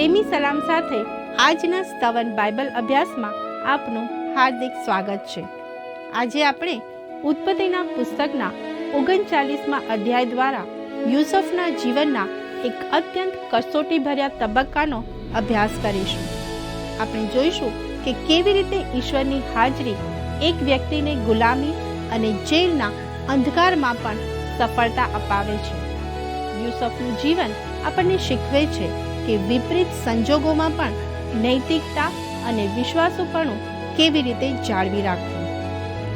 પ્રેમી સલામ સાથે આજના સ્તવન બાઇબલ અભ્યાસમાં આપનું હાર્દિક સ્વાગત છે। આજે આપણે ઉત્પત્તિના પુસ્તકના 39મા અધ્યાય દ્વારા યુસુફના જીવનના એક અત્યંત કસોટીભર્યા તબક્કાનો અભ્યાસ કરીશું। આપણે જોઈશું કે કેવી રીતે ઈશ્વરની હાજરી એક વ્યક્તિને ગુલામી અને જેલના અંધકારમાં પણ સફળતા અપાવે છે। યુસુફનું જીવન આપણને શીખવે છે કે વિપરીત સંજોગોમાં પણ નૈતિકતા અને વિશ્વાસુપણું કેવી રીતે જાળવી રાખવું।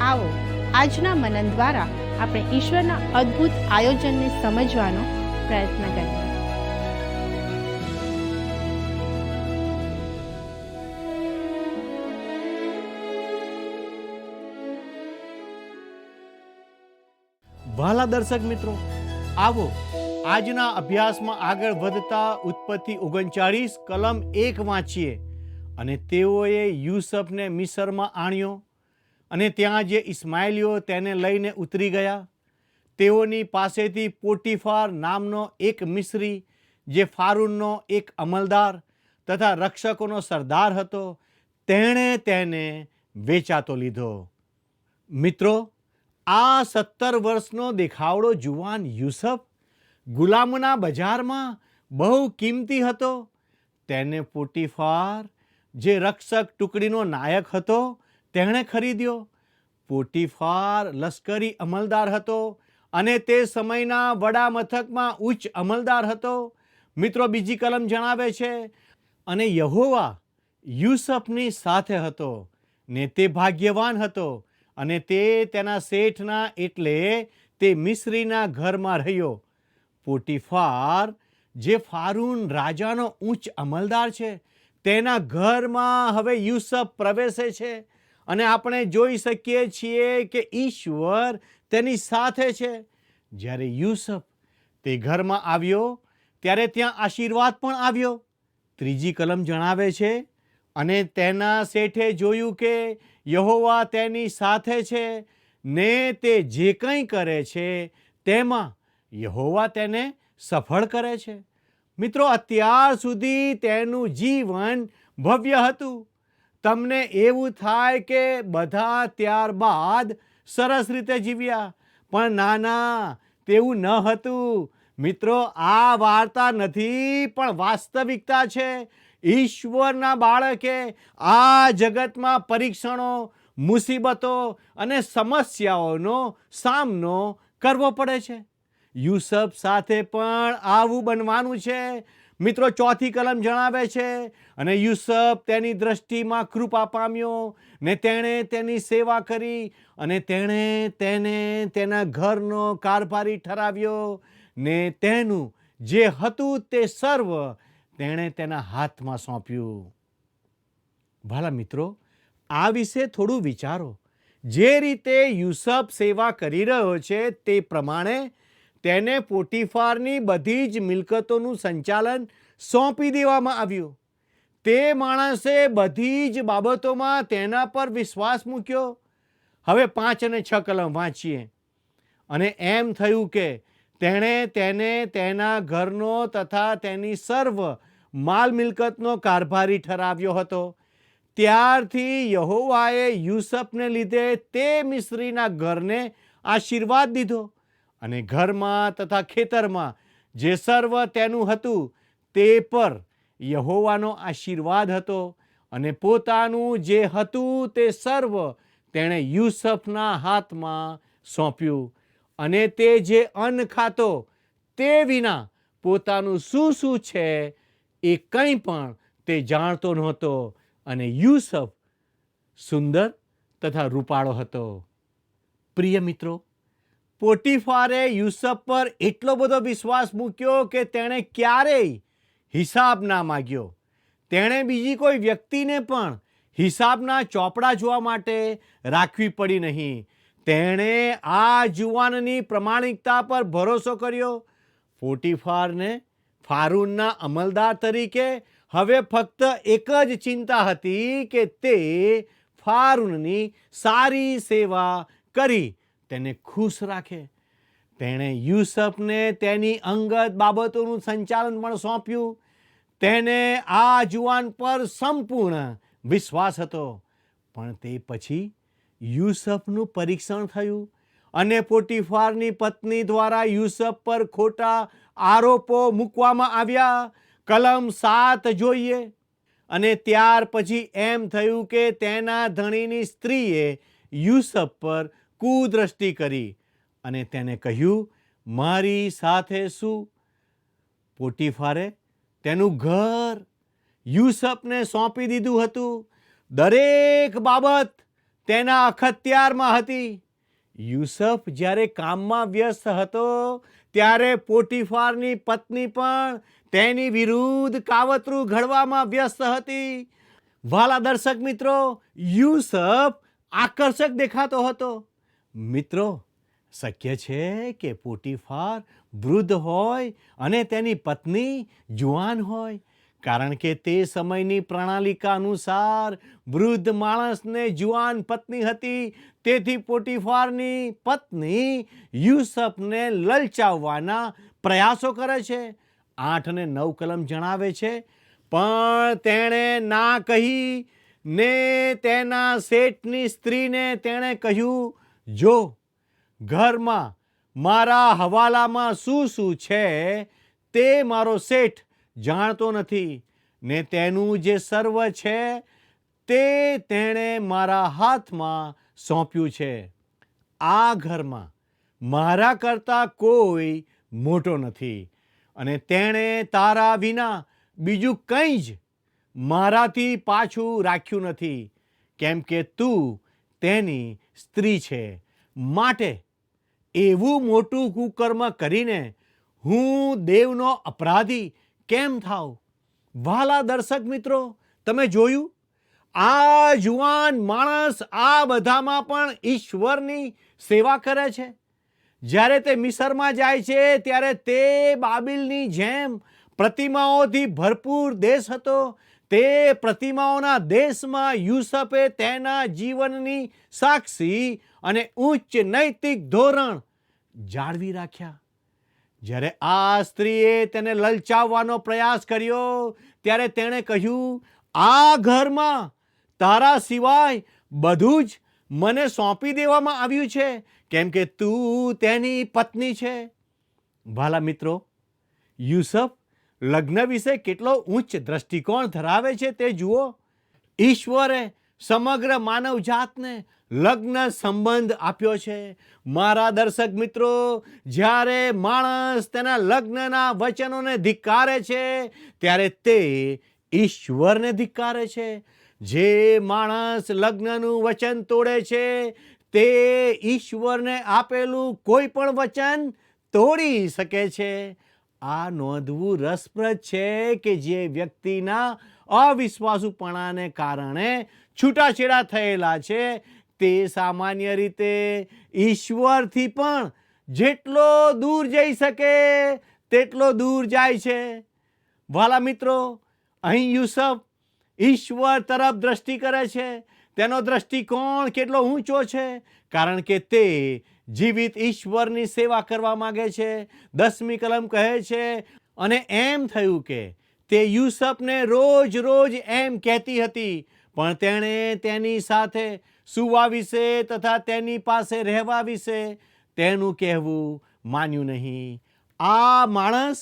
આવો આજના મનન દ્વારા આપણે ઈશ્વરના અદ્ભુત આયોજનને સમજવાનો પ્રયત્ન કરીએ। વહાલા દર્શક મિત્રો, આવો આજના અભ્યાસમાં આગળ વધતા ઉત્પત્તિ 39 કલમ 1 વાંચીએ। અને તેઓએ યુસુફને મિસરમાં આણ્યો અને ત્યાં જે ઇસ્માઇલીઓ તેને લઈને ઉતરી ગયા। તેઓની પાસેથી પોટીફાર નામનો એક મિસ્રી, જે ફારૂનનો એક અમલદાર તથા રક્ષકોનો સરદાર હતો, તેણે તેને વેચાતો લીધો। મિત્રો, આ 17 વર્ષનો દેખાવડો જુવાન યુસુફ ગુલામના બજારમાં બહુ કિંમતી હતો। તેને પોટીફાર, જે રક્ષક ટુકડીનો નાયક હતો, તેણે ખરીદ્યો। પોટીફાર લશ્કરી અમલદાર હતો અને તે સમયના વડા મથકમાં ઉચ્ચ અમલદાર હતો। મિત્રો, બીજી કલમ જણાવે છે, અને યહોવા યુસુફની સાથે હતો ને તે ભાગ્યવાન હતો, અને તે તેના શેઠના એટલે તે મિસ્રીના ઘરમાં રહ્યો। પોટીફાર, જે ફારૂન રાજાનો ઉચ્ચ અમલદાર છે, તેના ઘરમાં હવે યુસુફ પ્રવેશે છે અને આપણે જોઈ શકીએ છીએ કે ઈશ્વર તેની સાથે છે। જ્યારે યુસુફ તે ઘરમાં આવ્યો ત્યારે ત્યાં આશીર્વાદ પણ આવ્યો। ત્રીજી કલમ જણાવે છે, અને તેના શેઠે જોયું કે યહોવા તેની સાથે છે ને તે જે કંઈ કરે છે તેમાં યહોવા તેને સફળ કરે છે। મિત્રો, અત્યાર સુધી તેનું જીવન ભવ્ય હતું। તમને એવું થાય કે બધા ત્યારબાદ સરસ રીતે જીવ્યા, પણ ના, તેવું ન હતું। મિત્રો, આ વાર્તા નથી પણ વાસ્તવિકતા છે। ઈશ્વરના બાળકે આ જગતમાં પરીક્ષણો, મુસીબતો અને સમસ્યાઓનો સામનો કરવો પડે છે। યુસુફ સાથે પણ આવું બનવાનું છે। મિત્રો, ચોથી કલમ જણાવે છે, અને યુસુફ તેની દ્રષ્ટિમાં કૃપા પામ્યો ને તેણે તેની સેવા કરી, અને તેણે તેને તેના ઘરનો કારભારી ઠરાવ્યો ને તેનું જે હતું તે સર્વ તેણે તેના હાથમાં સોંપ્યું। ભલા મિત્રો, આ વિશે થોડું વિચારો। જે રીતે યુસુફ સેવા કરી રહ્યો છે તે પ્રમાણે તેને પોટીફારની બધી જ મિલકતોનું સંચાલન સોંપી દેવામાં આવ્યું। તે માણસે બધી જ બાબતોમાં તેના પર વિશ્વાસ મૂક્યો। હવે 5 અને 6 કલમ વાંચીએ। અને એમ થયું કે તેણે તેને તેના ઘરનો તથા તેની સર્વ માલ મિલકતનો કારભારી ઠરાવ્યો હતો। ત્યારથી યહોવાએ યુસુફને લીધે તે મિસ્રીના ઘરને આશીર્વાદ દીધો, અને ઘરમાં તથા ખેતરમાં જે સર્વ તેનું હતું તે પર યહોવાનો આશીર્વાદ હતો, અને પોતાનું જે હતું તે સર્વ તેણે યુસુફના હાથમાં સોંપ્યું। અને તે જે અન્ન ખાતો તે વિના પોતાનું શું છે એ કંઈ પણ તે જાણતો નહોતો, અને યુસુફ સુંદર તથા રૂપાળો હતો। પ્રિય મિત્રો, પોટીફારે યુસુફ પર એટલો બધો વિશ્વાસ મૂક્યો કે તેણે ક્યારેય હિસાબ ના માગ્યો। તેણે બીજી કોઈ વ્યક્તિને પણ હિસાબના ચોપડા જોવા માટે રાખવી પડી નહીં। તેણે આ જુવાનની પ્રમાણિકતા પર ભરોસો કર્યો। પોટીફારને ફારૂનના અમલદાર તરીકે હવે ફક્ત એક જ ચિંતા હતી કે તે ફારૂનની સારી સેવા કરી તેને ખુશ રાખે। તેણે યુસુફને તેની અંગત બાબતોનું સંચાલન પણ સોંપ્યું। તેને આ જુવાન પર સંપૂર્ણ વિશ્વાસ હતો. પણ તે પછી યુસુફનું પરીક્ષણ થયું અને પોટીફારની પત્ની દ્વારા યુસુફ પર ખોટા આરોપો મૂકવામાં આવ્યા. કલમ 7 જોઈએ. અને ત્યાર પછી એમ થયું કે તેના ધણીની સ્ત્રીએ યુસુફ પર કુદ્રષ્ટિ કરી અને તેને કહ્યું, મારી સાથે શું? પોટીફારે તેનું ઘર યુસુફને સોંપી દીધું હતું. દરેક બાબત તેના અખત્યારમાં હતી. યુસુફ જ્યારે કામમાં વ્યસ્ત હતો ત્યારે પોટીફારની પત્ની પણ તેની વિરુદ્ધ કાવતરું ઘડવામાં વ્યસ્ત હતી. વાલા દર્શક મિત્રો, યુસુફ આકર્ષક દેખાતો હતો. મિત્રો, શક્ય છે કે પોટીફાર વૃદ્ધ હોય અને તેની પત્ની જુવાન હોય, કારણ કે તે સમયની પ્રણાલિકા અનુસાર વૃદ્ધ માણસને જુવાન પત્ની હતી. તેથી પોટીફારની પત્ની યુસુફને લલચાવવાના પ્રયાસો કરે છે. 8 અને 9 કલમ જણાવે છે, પણ તેણે ના કહી ને તેના શેઠની સ્ત્રીને તેણે કહ્યું, જો ઘરમાં મારા હવાલામાં શું શું છે તે મારો શેઠ જાણતો નથી, ને તેનું જે સર્વ છે તે તેણે મારા હાથમાં સોંપ્યું છે. આ ઘરમાં મારા કરતાં કોઈ મોટો નથી અને તેણે તારા વિના બીજું કંઈ જ મારાથી પાછું રાખ્યું નથી, કેમ કે તું તેની સ્ત્રી છે. માટે એવું મોટું કુકર્મ કરીને હું દેવનો અપરાધી કેમ થાવ? વાલા દર્શક મિત્રો, તમે જોયું, આ જુવાન માણસ આ બધામાં પણ ઈશ્વરની સેવા કરે છે. જ્યારે તે મિસરમાં જાય છે ત્યારે તે બાબિલની જેમ પ્રતિમાઓથી ભરપૂર દેશ હતો. તે પ્રતિમાઓના દેશમાં યુસુફે તેના જીવનની સાક્ષી અને ઉચ્ચ નૈતિક ધોરણ જાળવી રાખ્યા. જ્યારે આ સ્ત્રીએ તેને લલચાવવાનો પ્રયાસ કર્યો ત્યારે તેણે કહ્યું, આ ઘરમાં તારા સિવાય બધું જ મને સોંપી દેવામાં આવ્યું છે, કેમ કે તું તેની પત્ની છે. ભાલા મિત્રો, યુસુફ લગ્ન વિશે કેટલો ઉચ્ચ દ્રષ્ટિકોણ ધરાવે છે તે જુઓ. ઈશ્વરે સમગ્ર માનવજાતને લગ્ન સંબંધ આપ્યો છે. મારા દર્શક મિત્રો, જ્યારે માણસ તેના લગ્નના વચનોને ધિક્કારે છે ત્યારે તે ઈશ્વરને ધિક્કારે છે. જે માણસ લગ્નનું વચન તોડે છે તે ઈશ્વરને આપેલું કોઈ પણ વચન તોડી શકે છે. આ નોંધવું રસપ્રદ છે કે જે વ્યક્તિના અવિશ્વાસુપણાને કારણે છૂટાછેડા થયેલા છે તે સામાન્ય રીતે ઈશ્વરથી પણ જેટલો દૂર જઈ શકે તેટલો દૂર જાય છે. વાલા મિત્રો, અહીં યુસુફ ઈશ્વર તરફ દ્રષ્ટિ કરે છે. તેનો દ્રષ્ટિકોણ કેટલો ઊંચો છે, કારણ કે તે જીવિત ઈશ્વરની સેવા કરવા માંગે છે. 10મી કલમ કહે છે, અને એમ થયું કે તે યુસુફને રોજ રોજ એમ કહેતી હતી, પણ તેણે તેની સાથે સૂવા વિશે તથા તેની પાસે રહેવા વિશે તેનું કહેવું માન્યું નહીં. આ માણસ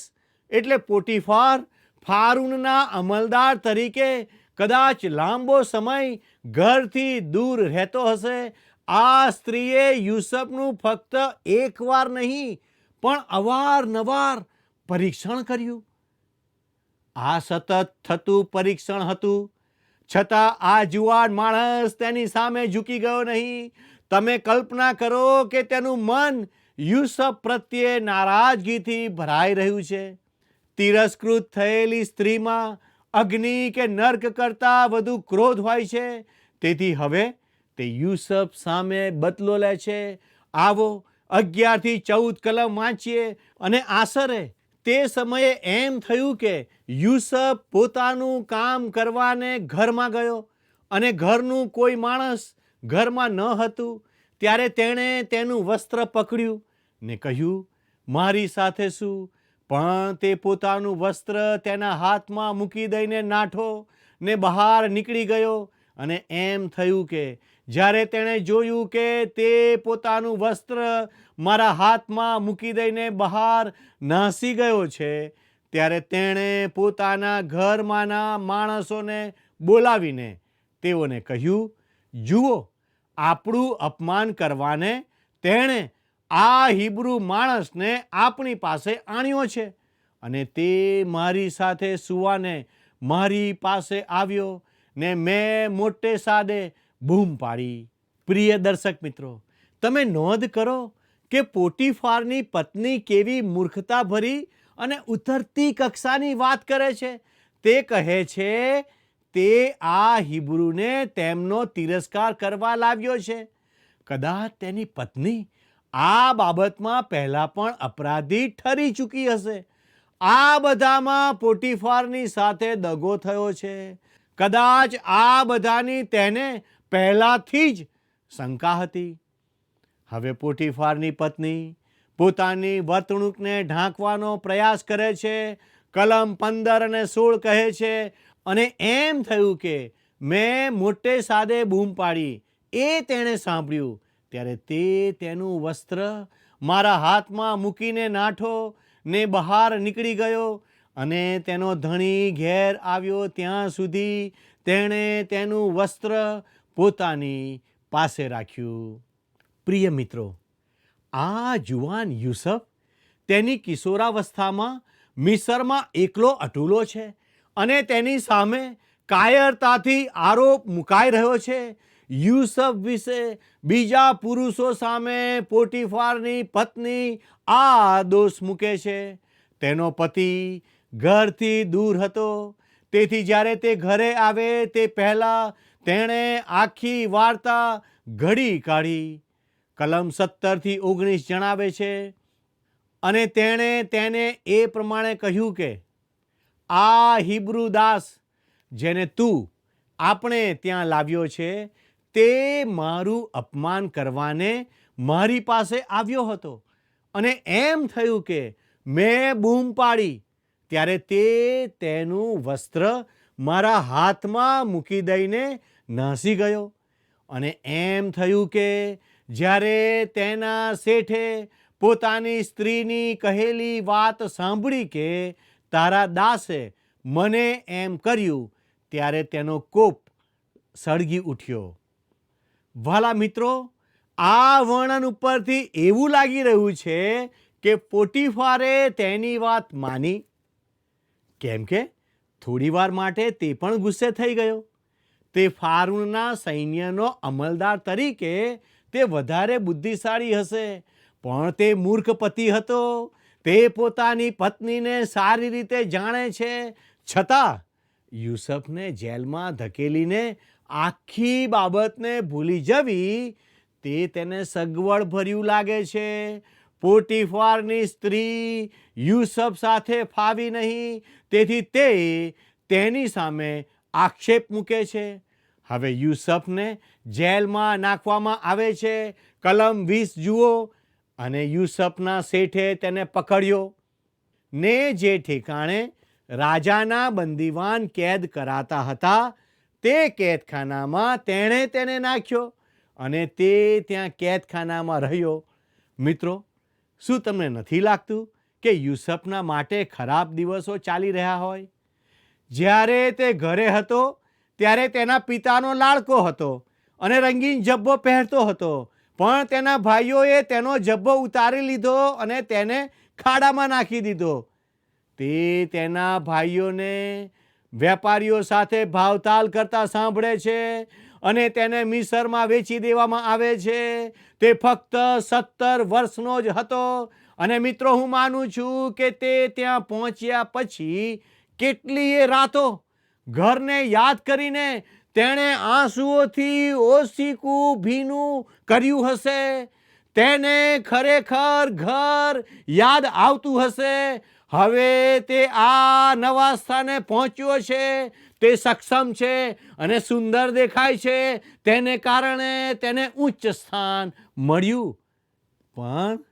એટલે પોટીફાર ફારૂનના અમલદાર તરીકે કદાચ લાંબો સમય ઘરથી દૂર રહેતો હશે. આ સ્ત્રીએ યુસુફનું ફક્ત એકવાર નહીં પણ અવારનવાર પરીક્ષણ કર્યું. આ સતત થતું પરીક્ષણ હતું, છતાં આ જુવાન માણસ તેની સામે ઝૂકી ગયો નહીં. તમે કલ્પના કરો કે તેનું મન યુસુફ પ્રત્યે નારાજગીથી ભરાઈ રહ્યું છે. તિરસ્કૃત થયેલી સ્ત્રીમાં અગ્નિ કે નર્ક કરતાં વધુ ક્રોધ હોય છે. તેથી હવે તે યુસુફ સામે બદલો લે છે. આવો 11 થી 14 કલમ વાંચીએ. અને આશરે તે સમયે એમ થયું કે યુસુફ પોતાનું કામ કરવાને ઘરમાં ગયો અને ઘરનું કોઈ માણસ ઘરમાં ન હતું. ત્યારે તેણે તેનું વસ્ત્ર પકડ્યું ને કહ્યું, મારી સાથે શું? પણ તે પોતાનું વસ્ત્ર તેના હાથમાં મૂકી દઈને નાઠો ને બહાર નીકળી ગયો. અને એમ થયું કે જ્યારે તેણે જોયું કે તે પોતાનું વસ્ત્ર મારા હાથમાં મૂકી દઈને બહાર નાસી ગયો છે, ત્યારે તેણે પોતાના ઘરમાંના માણસોને બોલાવીને તેઓને કહ્યું, જુઓ, આપણું અપમાન કરવાને તેણે આ હિબ્રુ માણસને આપણી પાસે આણ્યો છે, અને તે મારી સાથે સૂવાને મારી પાસે આવ્યો ને મેં મોટે સાદે બૂમ પાડી. પ્રિય દર્શક મિત્રો, તમે નોંધ કરો કે પોટીફારની પત્ની કેવી મૂર્ખતા ભરી અને ઉતરતી કક્ષાની વાત કરે છે. તે કહે છે તે આ હિબ્રુને તેમનો તિરસ્કાર કરવા લાવ્યો છે. કદાચ તેની પત્ની આ બાબતમાં પહેલાં પણ અપરાધી ઠરી ચૂકી હશે. આ બધામાં પોટીફારની સાથે દગો થયો છે. કદાચ આ બધાની તેને પહેલાંથી જ શંકા હતી. હવે પોટીફારની પત્ની પોતાની વર્તણૂકને ઢાંકવાનો પ્રયાસ કરે છે. કલમ 15 અને 16 કહે છે, અને એમ થયું કે મેં મોટે સાદે બૂમ પાડી. એ તેણે સાંભળ્યું ત્યારે તે તેનું વસ્ત્ર મારા હાથમાં મૂકીને નાઠો ને બહાર નીકળી ગયો. અને તેનો ધણી ઘેર આવ્યો ત્યાં સુધી તેણે તેનું વસ્ત્ર પોતાની પાસે રાખ્યું. પ્રિય મિત્રો, આ જુવાન યુસુફ તેની કિશોરાવસ્થામાં મિસરમાં એકલો અટૂલો છે અને તેની સામે કાયરતાથી આરોપ મુકાઈ રહ્યો છે. યુસુફ વિશે બીજા પુરુષો સામે પોટીફારની પત્ની આ દોષ મૂકે છે. તેનો પતિ ઘરથી દૂર હતો, તેથી જ્યારે તે ઘરે આવે તે પહેલાં તેણે આખી વાર્તા ઘડી કાઢી. કલમ 17 થી 19 જણાવે છે, અને તેણે તેને એ પ્રમાણે કહ્યું કે આ હિબ્રુ દાસ જેને તું આપણે ત્યાં લાવ્યો છે તે મારું અપમાન કરવાને મારી પાસે આવ્યો હતો, અને એમ થયું કે મેં બૂમ પાડી ત્યારે તે તેનું વસ્ત્ર મારા હાથમાં મૂકી દઈને નાસી ગયો. અને એમ થયું કે જ્યારે તેના શેઠે પોતાની સ્ત્રીની કહેલી વાત સાંભળી કે તારા દાસે મને એમ કર્યું, ત્યારે તેનો કોપ સળગી ઉઠ્યો. વાલા મિત્રો, આ વર્ણન ઉપરથી એવું લાગી રહ્યું છે કે પોટીફારે તેની વાત માની, કેમ કે થોડી વાર માટે તે પણ ગુસ્સે થઈ ગયો. તે ફારૂનના સૈન્યનો અમલદાર તરીકે તે વધારે બુદ્ધિશાળી હશે, પણ તે મૂર્ખ પતિ હતો. તે પોતાની પત્નીને સારી રીતે જાણે છે, છતાં યુસુફને જેલમાં ધકેલીને આખી બાબતને ભૂલી જવી તે તેને સગવડ ભર્યું લાગે છે. પોટીફારની સ્ત્રી યુસુફ સાથે ફાવી નહીં, તેથી તે તેની સામે આક્ષેપ મૂકે છે. હવે યુસુફને જેલમાં નાખવામાં આવે છે. કલમ 20 જુઓ. અને યુસુફના શેઠે તેને પકડ્યો ને જે ઠેકાણે રાજાના બંદીવાન કેદ કરાતા હતા તે કેદખાનામાં તેણે તેને નાખ્યો, અને તે ત્યાં કેદખાનામાં રહ્યો. મિત્રો, શું તમને નથી લાગતું કે યુસુફના માટે ખરાબ દિવસો ચાલી રહ્યા હોય? જ્યારે તે ઘરે હતો ત્યારે તેના પિતાનો લાડકો હતો અને રંગીન જબ્બો પહેરતો હતો, પણ તેના ભાઈઓએ તેનો જબ્બો ઉતારી લીધો અને તેને ખાડામાં નાખી દીધો. તે તેના ભાઈઓને વેપારીઓ સાથે ભાવતાલ કરતા સાંભળે છે અને તેને મિસરમાં વેચી દેવામાં આવે છે. તે ફક્ત 17 વર્ષનો જ હતો, અને મિત્રો, હું માનું છું કે તે ત્યાં પહોંચ્યા પછી કેટલીય રાતો ઘરને યાદ કરીને તેણે આંસુઓથી ઓસીકું ભીનું કર્યું હશે. તેને ખરેખર ઘર યાદ આવતું હશે. હવે તે આ નવા સ્થાને પહોંચ્યો છે, તે સક્ષમ છે અને સુંદર દેખાય છે, તેને કારણે તેને ઉચ્ચ સ્થાન મળ્યું. પણ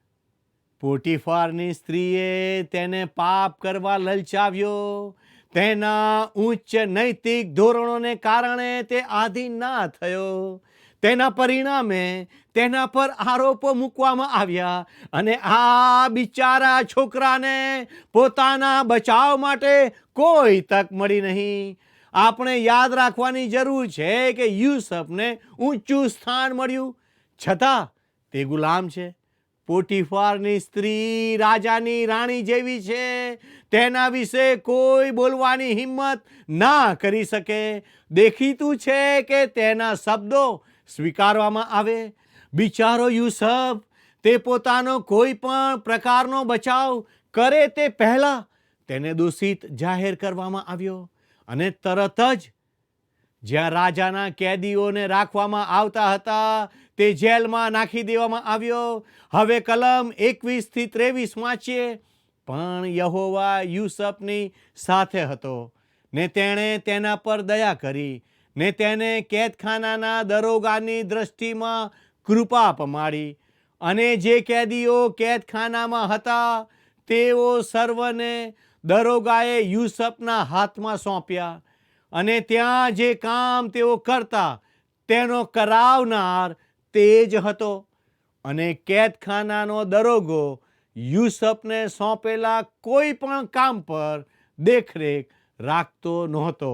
પોટીફારની સ્ત્રીએ તેને પાપ કરવા લલચાવ્યો. તેના ઉચ્ચ નૈતિક ધોરણોને કારણે તે આધીન ના થયો. તેના પરિણામે તેના પર આરોપો મૂકવામાં આવ્યા અને આ બિચારા છોકરાને પોતાના બચાવ માટે કોઈ તક મળી નહીં. આપણે યાદ રાખવાની જરૂર છે કે યુસુફને ઊંચું સ્થાન મળ્યું, છતાં તે ગુલામ છે. પોટીફારની સ્ત્રી રાજાની રાણી જેવી છે. તેના વિશે કોઈ બોલવાની હિંમત ના કરી શકે. દેખીતું છે કે તેના શબ્દો સ્વીકારવામાં આવે. બિચારો યુસુફ, તે પોતાનો કોઈ પણ પ્રકારનો બચાવ કરે તે પહેલા તેને દોષિત જાહેર કરવામાં આવ્યો અને તરત જ જ્યાં રાજાના કેદીઓને રાખવામાં આવતા હતા તે જેલમાં નાખી દેવામાં આવ્યો. હવે કલમ 21 થી 23 વાંચીએ. પણ યહોવા યુસુફની સાથે હતો ને તેણે તેના પર દયા કરી ને તેને કેદખાનાના દરોગાની દ્રષ્ટિમાં કૃપા પમાડી. અને જે કેદીઓ કેદખાનામાં હતા તેઓ સર્વને દરોગાએ યુસુફના હાથમાં સોંપ્યા. અને ત્યાં જે કામ તેઓ કરતા તેનો કરાવનાર તે જ હતો. અને કેદખાનાનો દરોગો યુસુફને સોંપેલા કોઈ પણ કામ પર દેખરેખ રાખતો નહોતો,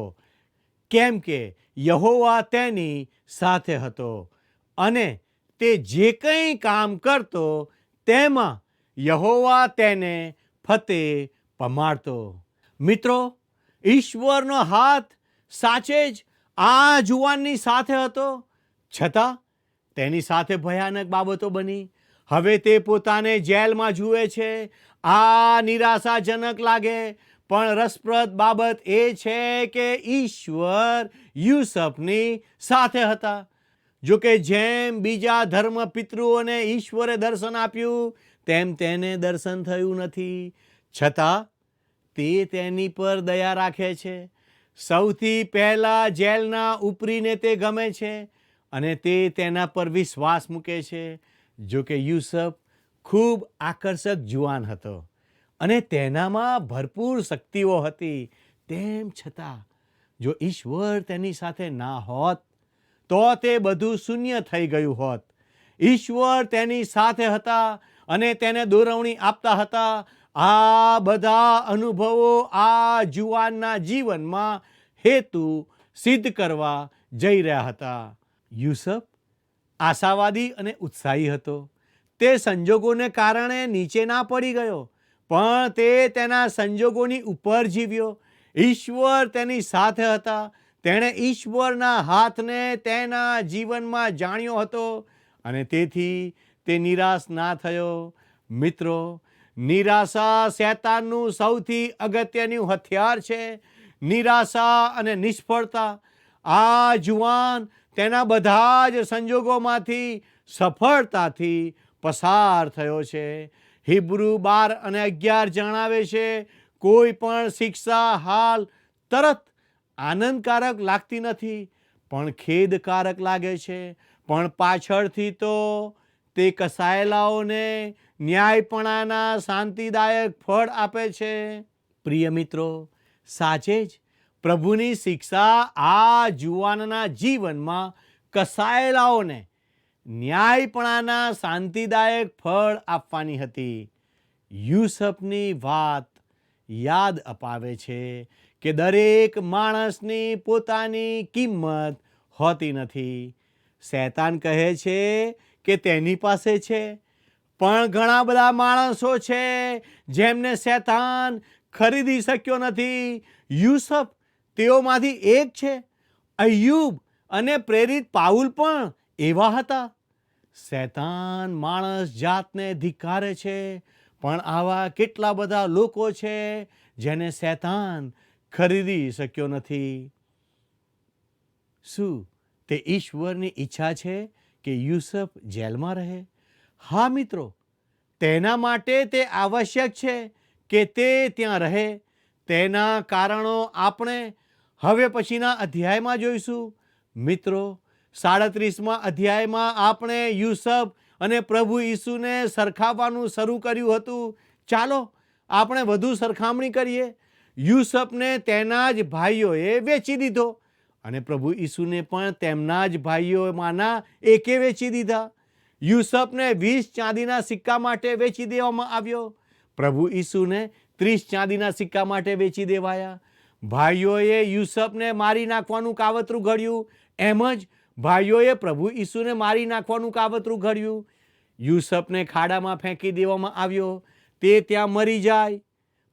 કેમ કે યહોવા તેની સાથે હતો અને તે જે કંઈ કામ કરતો તેમાં યહોવા તેને ફતેહ પમાડતો. મિત્રો, ઈશ્વરનો હાથ સાચે જ આ જુવાનની સાથે હતો, છતાં તેની સાથે ભયાનક બાબતો બની. હવે તે પોતાને જેલમાં જુએ છે. આ નિરાશાજનક લાગે, પણ રસપ્રદ બાબત એ છે કે ઈશ્વર યુસુફની સાથે હતા. જો કે જેમ બીજા ધર્મપિતૃઓને ઈશ્વરે દર્શન આપ્યું તેમ તેને દર્શન થયું નથી, છતાં તે તેની પર દયા રાખે છે. સૌથી પહેલા જેલના ઉપરીને તે ગમે છે અને તે તેના પર વિશ્વાસ મૂકે છે. જો કે યુસુફ ખૂબ આકર્ષક જુવાન હતો અને તેનામાં ભરપૂર શક્તિઓ હતી, તેમ છતાં જો ઈશ્વર તેની સાથે ના હોત તો તે બધું શૂન્ય થઈ ગયું હોત. ઈશ્વર તેની સાથે હતા અને તેને દોરવણી આપતા હતા. આ બધા અનુભવો આ જુવાનના જીવનમાં હેતુ સિદ્ધ કરવા જઈ રહ્યા હતા. યુસુફ આશાવાદી અને ઉત્સાહી હતો. તે સંજોગોને કારણે નીચે ના પડી ગયો, પણ તે તેના સંજોગોની ઉપર જીવ્યો. ઈશ્વર તેની સાથે હતા. તેણે ઈશ્વરના હાથને તેના જીવનમાં જાણ્યો હતો અને તેથી તે નિરાશ ના થયો. મિત્રો, નિરાશા શૈતાનનું સૌથી અગત્યનું હથિયાર છે. નિરાશા અને નિષ્ફળતા. આ જુવાન તેના બધા જ સંજોગોમાંથી સફળતાથી પસાર થયો છે. હિબ્રુ 12:11 જણાવે છે, કોઈ પણ શિક્ષા હાલ તરત આનંદકારક લાગતી નથી, પણ ખેદકારક લાગે છે, પણ પાછળથી તો તે કસાયેલાઓને ન્યાયપણાના શાંતિદાયક ફળ આપે છે. પ્રિય મિત્રો, સાચે જ પ્રભુની શિક્ષા આ જુવાનના જીવનમાં કસાયેલાઓને ન્યાયપણાના શાંતિદાયક ફળ આપવાની હતી. યુસુફની વાત યાદ અપાવે છે કે દરેક માણસની પોતાની કિંમત હોતી નથી. શૈતાન કહે છે કે તેની પાસે છે, પણ ઘણા બધા માણસો છે જેમને શૈતાન ખરીદી શક્યો નથી. યુસુફ તેઓમાંથી એક છે. અય્યુબ અને પ્રેરિત પાઉલ પણ એવા હતા. શૈતાન માણસ જાતને ધિક્કારે છે, પણ આવા કેટલા બધા લોકો છે જેને શૈતાન ખરીદી શક્યો નથી. શું તે ઈશ્વરની ઈચ્છા છે કે યુસુફ જેલમાં રહે? હા મિત્રો, તેના માટે તે આવશ્યક છે કે તે ત્યાં રહે. તેના કારણો આપણે હવે પછીના અધ્યાયમાં જોઈશું. મિત્રો, 37મા અધ્યાયમાં આપણે યુસુફ અને પ્રભુ ઈસુને સરખાવવાનું શરૂ કર્યું હતું. ચાલો આપણે વધુ સરખામણી કરીએ. યુસફને તેના જ ભાઈઓએ વેચી દીધો અને પ્રભુ ઈસુને પણ તેમના જ ભાઈઓમાંના એકે વેચી દીધા. યુસફને 20 ચાંદીના સિક્કા માટે વેચી દેવામાં આવ્યો. પ્રભુ ઈસુને 30 ચાંદીના સિક્કા માટે વેચી દેવાયા. ભાઈઓએ યુસફને મારી નાખવાનું કાવતરું ઘડ્યું, એમ જ ભાઈઓએ પ્રભુ ઈસુને મારી નાખવાનું કાવતરું ઘડ્યું. યુસફને ખાડામાં ફેંકી દેવામાં આવ્યો, તે ત્યાં મરી જાય.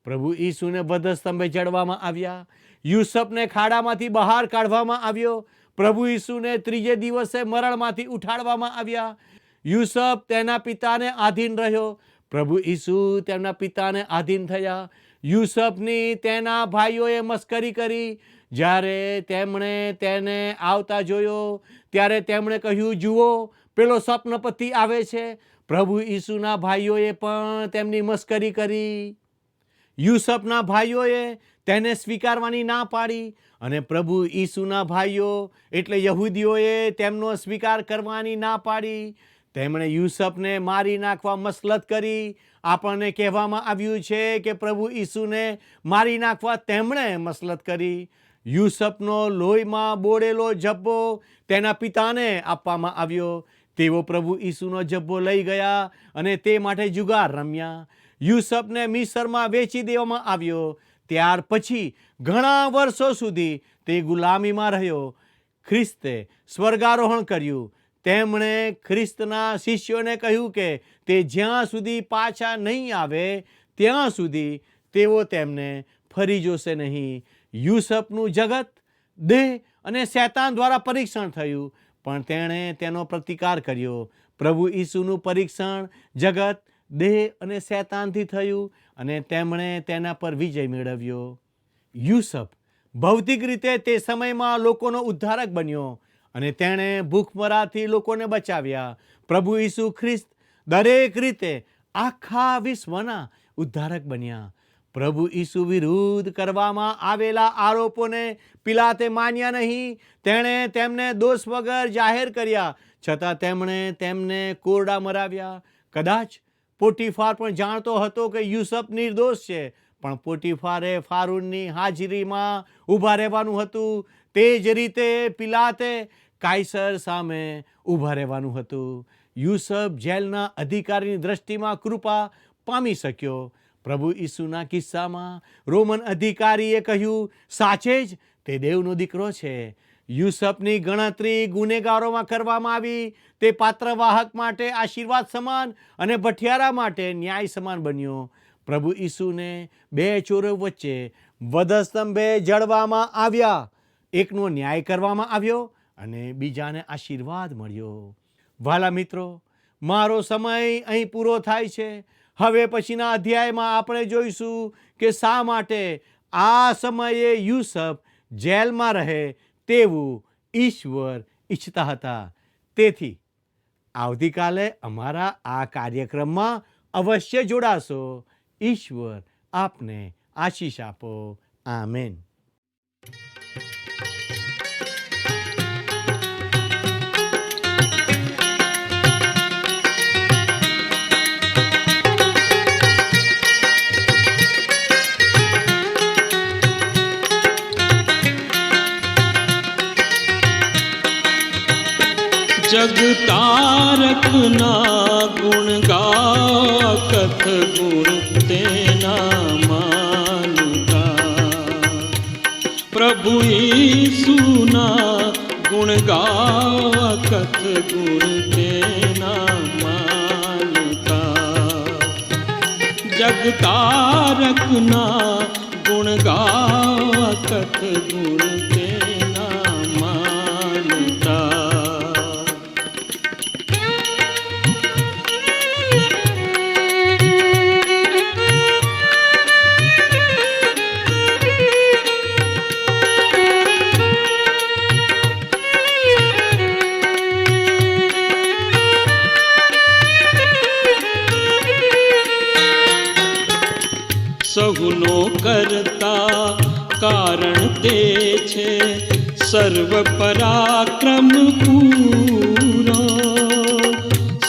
પ્રભુ ઈસુને વધસ્તંભે જડવામાં આવ્યા. યુસફને ખાડામાંથી બહાર કાઢવામાં આવ્યો. પ્રભુ ઈસુને ત્રીજે દિવસે મરણમાંથી ઉઠાડવામાં આવ્યા. યુસફ તેના પિતાને આધીન રહ્યો. પ્રભુ ઈસુ તેમના પિતાને આધીન થયા. યુસફની તેના ભાઈઓએ મસ્કરી કરી. જ્યારે તેમણે તેને આવતા જોયો ત્યારે તેમણે કહ્યું, જુઓ, પેલો સ્વપ્નપતિ આવે છે. પ્રભુ ઈસુના ભાઈઓએ પણ તેમની મસ્કરી કરી. યુસફના ભાઈઓએ તેને સ્વીકારવાની ના પાડી અને પ્રભુ ઈસુના ભાઈઓ એટલે યહૂદીઓએ તેમનો સ્વીકાર કરવાની ના પાડી. તેમણે યુસફને મારી નાખવા મસલત કરી. આપણને કહેવામાં આવ્યું છે કે પ્રભુ ઈસુને મારી નાખવા તેમણે મસલત કરી. યુસફનો લોહીમાં બોળેલો જબ્બો તેના પિતાને આપવામાં આવ્યો. તેઓ પ્રભુ ઈસુનો જબ્બો લઈ ગયા અને તે માટે જુગાર રમ્યા. યુસફને મિસ્રમાં વેચી દેવામાં આવ્યો. ત્યાર પછી ઘણા વર્ષો સુધી તે ગુલામીમાં રહ્યો. ખ્રિસ્તે સ્વર્ગારોહણ કર્યું. તેમણે ખ્રિસ્તના શિષ્યોને કહ્યું કે તે જ્યાં સુધી પાછા નહીં આવે ત્યાં સુધી તેઓ તેમને ફરી જોશે નહીં. યુસફનું જગત, દેહ અને શૈતાન દ્વારા પરીક્ષણ થયું, પણ તેણે તેનો પ્રતિકાર કર્યો. પ્રભુ ઈસુનું પરીક્ષણ જગત, દેહ અને શૈતાનથી થયું અને તેમણે તેના પર વિજય મેળવ્યો. યુસફ ભૌતિક રીતે તે સમયમાં લોકોનો ઉદ્ધારક બન્યો અને તેણે ભૂખમરાથી લોકોને બચાવ્યા. પ્રભુ ઈસુ ખ્રિસ્ત દરેક રીતે આખા વિશ્વના ઉદ્ધારક બન્યા. પ્રભુ ઈસુ વિરુદ્ધ કરવામાં આવેલા આરોપોને પિલાતે માન્યા નહીં. તેણે તેમને દોષ વગર જાહેર કર્યા, છતાં તેમણે તેમને કોરડા મરાવ્યા. કદાચ પોટીફાર પણ જાણતો હતો કે યુસફ નિર્દોષ છે, પણ પોટીફારે ફારૂનની હાજરીમાં ઊભા રહેવાનું હતું. તે જ રીતે પિલાતે કાયસર સામે ઊભા રહેવાનું હતું. યુસફ જેલના અધિકારીની દ્રષ્ટિમાં કૃપા પામી શક્યો. પ્રભુ ઈસુના કિસ્સામાં રોમન અધિકારીએ કહ્યું, સાચે જ તે દેવનો દીકરો છે. યુસફની ગણતરી ગુનેગારોમાં કરવામાં આવી. તે પાત્રવાહક માટે આશીર્વાદ સમાન અને ભઠિયારા માટે ન્યાય સમાન બન્યો. પ્રભુ ઈસુને 2 ચોરો વચ્ચે વધસ્તંભે જડવામાં આવ્યા. એકનો ન્યાય કરવામાં આવ્યો અને બીજાને આશીર્વાદ મળ્યો. વાલા મિત્રો, મારો સમય અહીં પૂરો થાય છે. હવે પછીના અધ્યાયમાં આપણે જોઈશું કે શા માટે આ સમયે યુસફ જેલમાં રહે તેવું ઈશ્વર ઈચ્છતા હતા. તેથી આવતીકાલે અમારા આ કાર્યક્રમમાં અવશ્ય જોડાશો. ઈશ્વર આપને આશીષ આપો. આમેન. जग तारकना गुण गा कथ गुण तेना मानता प्रभु ईसुना गुण गा कथ गुण तेना मानता जग तारकना गुण गा कथ गुण तेना मानता સહુનો કરતા કારણ તે છે સર્વ પરાક્રમ પૂરો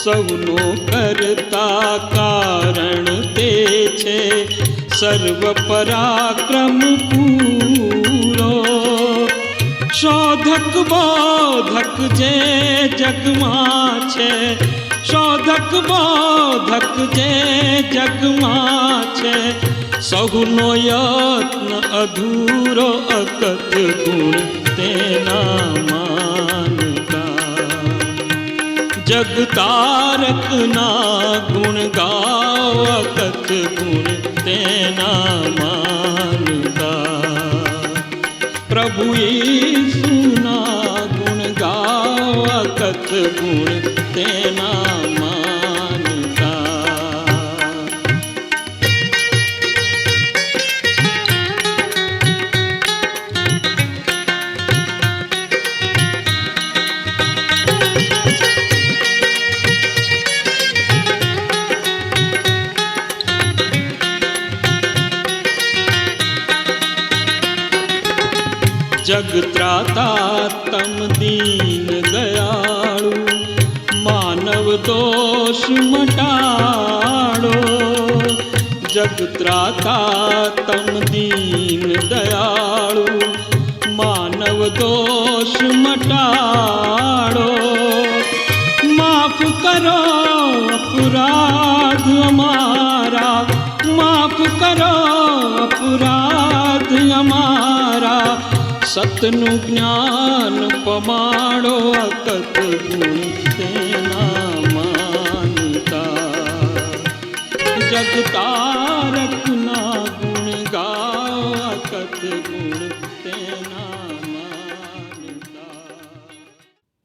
સૌનો કરતા કારણ તે છે સર્વ પરાક્રમ પૂરો. શોધક બોધક જે જગમાં છે, શોધક બોધક જે જગમાં છે, સહુનો યત્ન અધૂરો અકથ ગુણ તેના માનતા. જગતારકના ગુણ ગાવ અકથ ગુણ તેના માનતા. પ્રભુ ઈસુના ગુણ ગાવ અકથ ગુણ તેના માનતા. જગત્રાતા તમ દીન દયાળુ, માનવ દોષ મટાડો. જગત્રાતા તમ દીન દયાળુ, માનવ દોષ મટાડો. માફ કરો અપરાધ અમારા, માફ કરો અપરાધ અમારા. સતનું જ્ઞાન પમાડો અકથ ગુણ તેના માનતા. જગતારકના ગુણ ગાવ અકથ ગુણ તેના માનતા.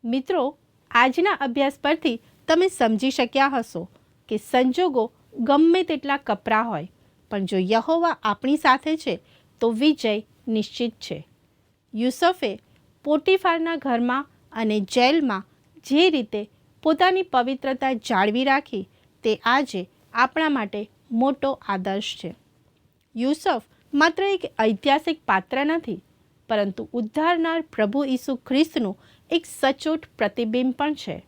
મિત્રો, આજના અભ્યાસ પરથી તમે સમજી શક્યા હશો કે સંજોગો ગમે તેટલા કપરા હોય, પણ જો યહોવા આપણી સાથે છે તો વિજય નિશ્ચિત છે. યુસુફે પોટીફારના ઘરમાં અને જેલમાં જે રીતે પોતાની પવિત્રતા જાળવી રાખી તે આજે આપણા માટે મોટો આદર્શ છે. યુસુફ માત્ર એક ઐતિહાસિક પાત્ર નથી, પરંતુ ઉદ્ધારનાર પ્રભુ ઈસુ ખ્રિસ્તનું એક સચોટ પ્રતિબિંબ પણ છે.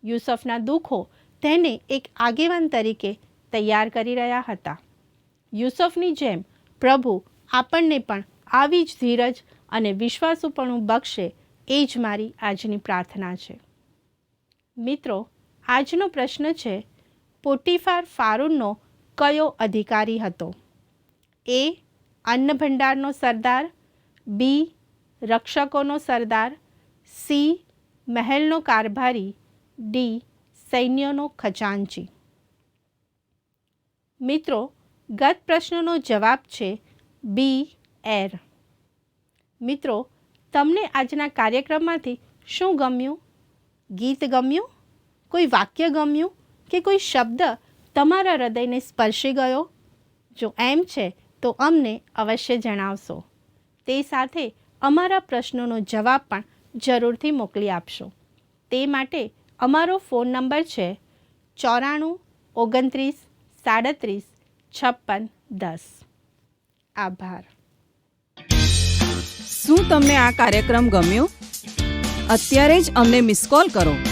યુસુફના દુઃખો તેને એક આગેવાન તરીકે તૈયાર કરી રહ્યા હતા. યુસુફની જેમ પ્રભુ આપણને પણ આવી જ ધીરજ અને વિશ્વાસુપણું બક્ષે, એ જ મારી આજની પ્રાર્થના છે. મિત્રો, આજનો પ્રશ્ન છે, પોટીફાર ફારૂનનો કયો અધિકારી હતો? એ. અન્ન ભંડારનો સરદાર, બી. રક્ષકોનો સરદાર, સી. મહેલનો કારભારી, ડી. સૈન્યનો ખજાનચી. મિત્રો, ગત પ્રશ્નનો જવાબ છે બી. એર. મિત્રો, તમને આજના કાર્યક્રમમાંથી શું ગમ્યું? ગીત ગમ્યું? કોઈ વાક્ય ગમ્યું કે કોઈ શબ્દ તમારા હૃદયને સ્પર્શી ગયો? જો એમ છે તો અમને અવશ્ય જણાવશો. તે સાથે અમારા પ્રશ્નોનો જવાબ પણ જરૂરથી મોકલી આપશો. તે માટે અમારો ફોન નંબર છે 94 29 37 56 10. આભાર. શું તમને આ કાર્યક્રમ ગમ્યો? અત્યારે જ અમને મિસ કોલ કરો.